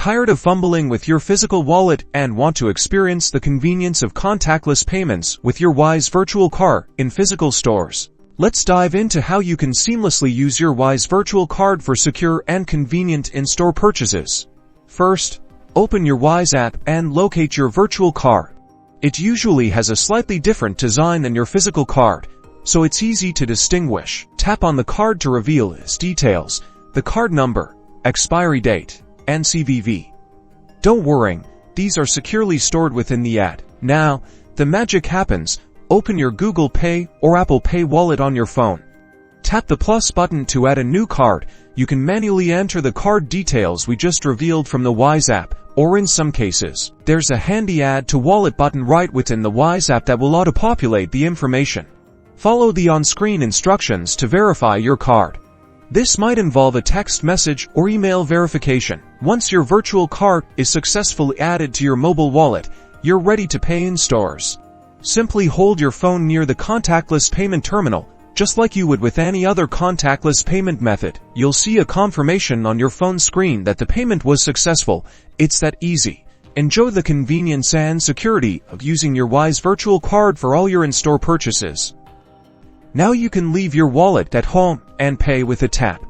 Tired of fumbling with your physical wallet and want to experience the convenience of contactless payments with your Wise virtual card in physical stores? Let's dive into how you can seamlessly use your Wise virtual card for secure and convenient in-store purchases. First, open your Wise app and locate your virtual card. It usually has a slightly different design than your physical card, so it's easy to distinguish. Tap on the card to reveal its details, the card number, expiry date, and CVV. Don't worry, these are securely stored within the app. Now, the magic happens. Open your Google Pay or Apple Pay wallet on your phone. Tap the plus button to add a new card. You can manually enter the card details we just revealed from the Wise app, or in some cases, there's a handy Add to Wallet button right within the Wise app that will auto-populate the information. Follow the on-screen instructions to verify your card. This might involve a text message or email verification. Once your virtual card is successfully added to your mobile wallet, you're ready to pay in stores. Simply hold your phone near the contactless payment terminal, just like you would with any other contactless payment method. You'll see a confirmation on your phone screen that the payment was successful. It's that easy. Enjoy the convenience and security of using your Wise virtual card for all your in-store purchases. Now you can leave your wallet at home and pay with a tap.